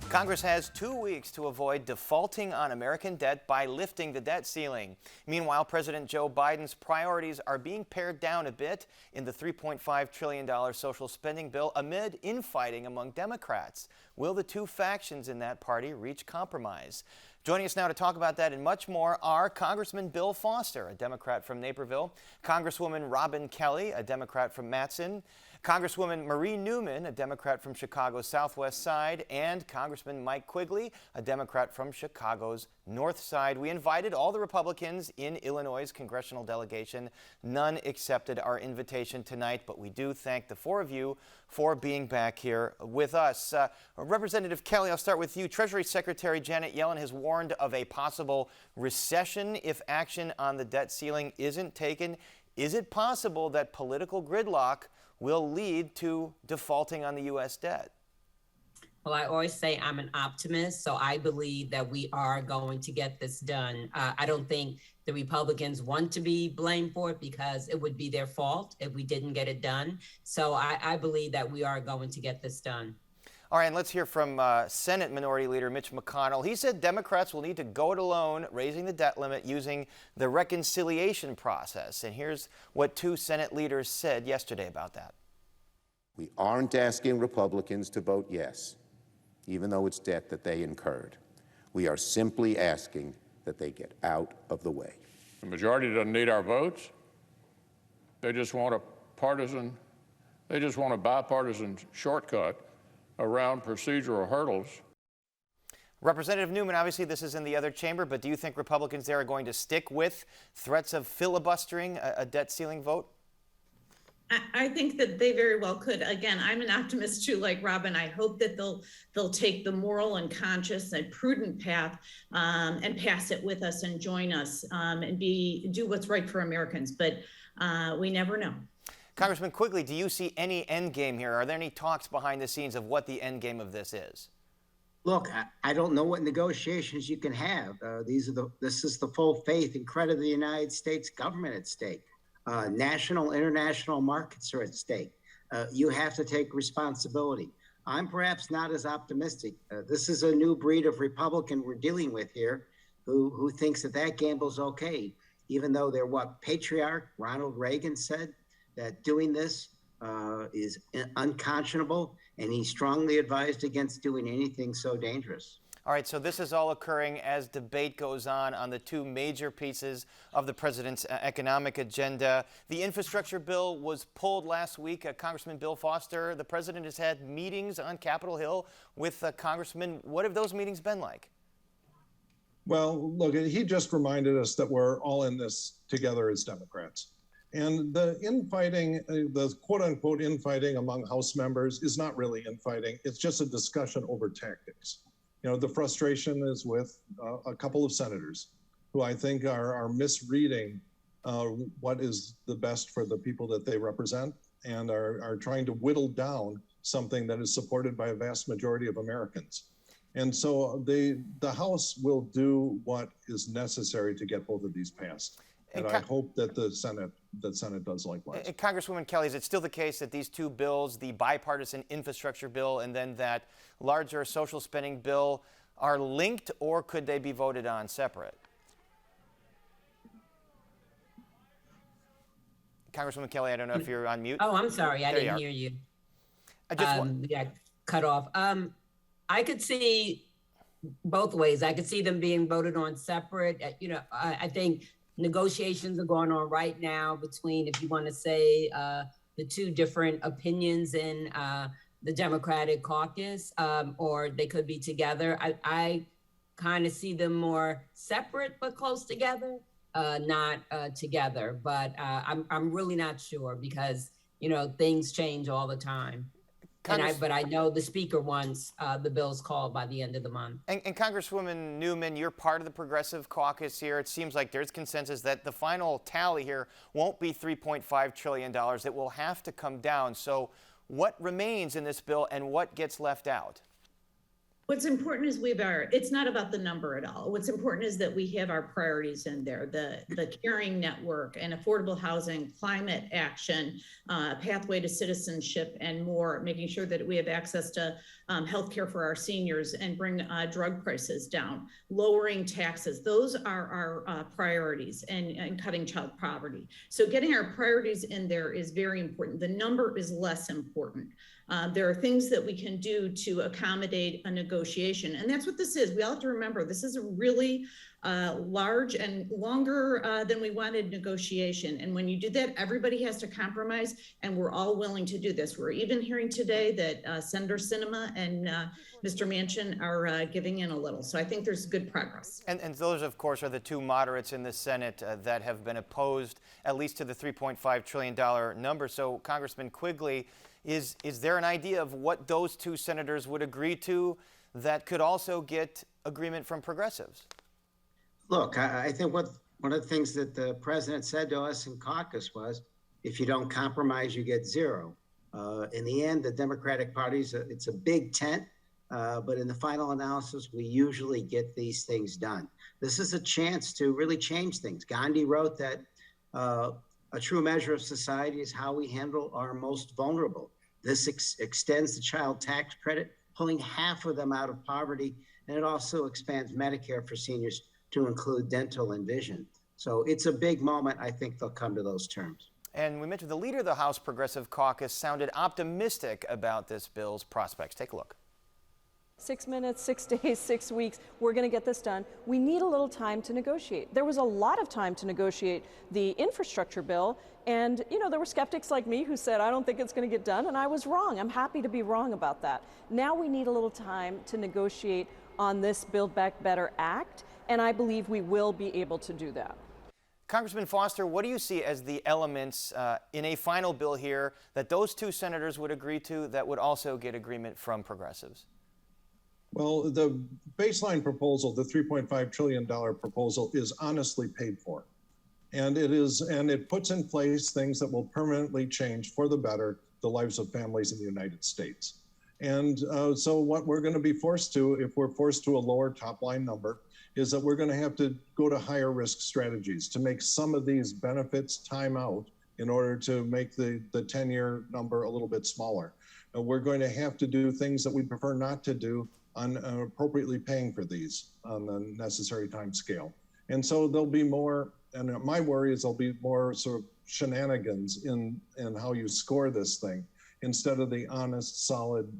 Congress has 2 weeks to avoid defaulting on American debt by lifting the debt ceiling. Meanwhile, President Joe Biden's priorities are being pared down a bit in the $3.5 trillion social spending bill amid infighting among Democrats. Will the two factions in that party reach compromise? Joining us now to talk about that and much more are Congressman Bill Foster, a Democrat from Naperville, Congresswoman Robin Kelly, a Democrat from Matteson, Congresswoman Marie Newman, a Democrat from Chicago's Southwest Side, and Congressman Mike Quigley, a Democrat from Chicago's North Side. We invited all the Republicans in Illinois' congressional delegation. None accepted our invitation tonight, but we do thank the four of you for being back here with us. Representative Kelly, I'll start with you. Treasury Secretary Janet Yellen has warned of a possible recession if action on the debt ceiling isn't taken. Is it possible that political gridlock will lead to defaulting on the U.S. debt? Well, I always say I'm an optimist, so I believe that we are going to get this done. I don't think the Republicans want to be blamed for it because it would be their fault if we didn't get it done. So I believe that we are going to get this done. All right, and let's hear from Senate Minority Leader Mitch McConnell. He said Democrats will need to go it alone, raising the debt limit using the reconciliation process. And here's what two Senate leaders said yesterday about that. We aren't asking Republicans to vote yes, even though it's debt that they incurred. We are simply asking that they get out of the way. The majority doesn't need our votes. They just want a bipartisan shortcut around procedural hurdles. Representative Newman, obviously this is in the other chamber, but do you think Republicans there are going to stick with threats of filibustering a debt ceiling vote? I think that they very well could. Again, I'm an optimist too, like Robin. I hope that they'll take the moral and conscious and prudent path and pass it with us and join us and do what's right for Americans. But we never know. Congressman Quigley, do you see any end game here? Are there any talks behind the scenes of what the end game of this is? Look, I don't know what negotiations you can have. This is the full faith and credit of the United States government at stake. National, international markets are at stake. You have to take responsibility. I'm perhaps not as optimistic. This is a new breed of Republican we're dealing with here who thinks that gamble's okay, even though they're what patriarch Ronald Reagan said, that doing this is unconscionable, and he strongly advised against doing anything so dangerous. All right, so this is all occurring as debate goes on the two major pieces of the president's economic agenda. The infrastructure bill was pulled last week. Congressman Bill Foster, the president has had meetings on Capitol Hill with congressmen. What have those meetings been like? Well, look, he just reminded us that we're all in this together as Democrats. And the infighting, the quote-unquote infighting among House members is not really infighting. It's just a discussion over tactics. You know, the frustration is with a couple of senators who I think are misreading what is the best for the people that they represent and are trying to whittle down something that is supported by a vast majority of Americans. And so the House will do what is necessary to get both of these passed. And I hope that the Senate does likewise. And Congresswoman Kelly, is it still the case that these two bills, the bipartisan infrastructure bill and then that larger social spending bill, are linked, or could they be voted on separate? Congresswoman Kelly, I don't know if you're on mute. Oh, I'm sorry, I didn't hear you. I just yeah, cut off. I could see both ways. I could see them being voted on separate. You know, I think negotiations are going on right now between, if you want to say, the two different opinions in the Democratic caucus, or they could be together. I kind of see them more separate but close together, not together. But I'm really not sure because, you know, things change all the time. But I know the speaker wants the bills called by the end of the month. And Congresswoman Newman, you're part of the Progressive Caucus here. It seems like there's consensus that the final tally here won't be $3.5 trillion. It will have to come down. So what remains in this bill and what gets left out? What's important is it's not about the number at all. What's important is that we have our priorities in there, the caring network and affordable housing, climate action, pathway to citizenship and more, making sure that we have access to healthcare for our seniors and bring drug prices down, lowering taxes. Those are our priorities and cutting child poverty. So getting our priorities in there is very important. The number is less important. There are things that we can do to accommodate a negotiation. And that's what this is. We all have to remember, this is a really large and longer than we wanted negotiation. And when you do that, everybody has to compromise, and we're all willing to do this. We're even hearing today that Senator Sinema and Mr. Manchin are giving in a little. So I think there's good progress. And those, of course, are the two moderates in the Senate that have been opposed, at least to the $3.5 trillion number. So, Congressman Quigley, is there an idea of what those two senators would agree to that could also get agreement from progressives? Look, I think one of the things that the president said to us in caucus was, if you don't compromise, you get zero. In the end, the Democratic Party's it's a big tent, but in the final analysis, we usually get these things done. This is a chance to really change things. Gandhi wrote that a true measure of society is how we handle our most vulnerable. This extends the child tax credit, pulling half of them out of poverty, and it also expands Medicare for seniors to include dental and vision. So it's a big moment. I think they'll come to those terms. And we mentioned the leader of the House Progressive Caucus sounded optimistic about this bill's prospects. Take a look. 6 minutes, 6 days, 6 weeks, we're going to get this done. We need a little time to negotiate. There was a lot of time to negotiate the infrastructure bill, and there were skeptics like me who said, I don't think it's going to get done, and I was wrong. I'm happy to be wrong about that. Now we need a little time to negotiate on this Build Back Better Act, and I believe we will be able to do that. Congressman Foster, what do you see as the elements in a final bill here that those two senators would agree to that would also get agreement from progressives? Well, the baseline proposal, the $3.5 trillion proposal, is honestly paid for. And it puts in place things that will permanently change for the better the lives of families in the United States. And so what we're going to be forced to, if we're forced to a lower top line number, is that we're going to have to go to higher risk strategies to make some of these benefits time out in order to make the 10-year number a little bit smaller. We're going to have to do things that we prefer not to do on appropriately paying for these on the necessary time scale. And so there'll be more, and my worry is there'll be more sort of shenanigans in how you score this thing instead of the honest, solid,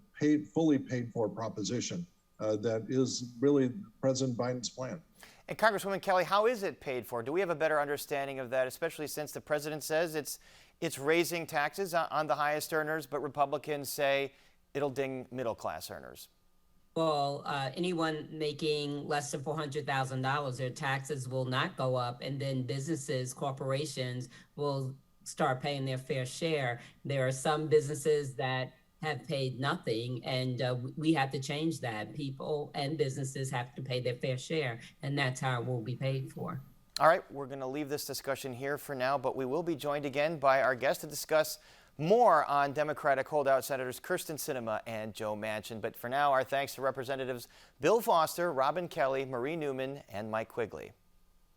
fully paid for proposition that is really President Biden's plan. And Congresswoman Kelly, how is it paid for? Do we have a better understanding of that, especially since the president says it's raising taxes on the highest earners, but Republicans say it'll ding middle class earners? Well, anyone making less than $400,000, their taxes will not go up, and then businesses, corporations will start paying their fair share. There are some businesses that have paid nothing, and we have to change that. People and businesses have to pay their fair share, and that's how it will be paid for. All right, we're going to leave this discussion here for now, but we will be joined again by our guests to discuss more on Democratic holdout Senators Kyrsten Sinema and Joe Manchin. But for now, our thanks to Representatives Bill Foster, Robin Kelly, Marie Newman, and Mike Quigley.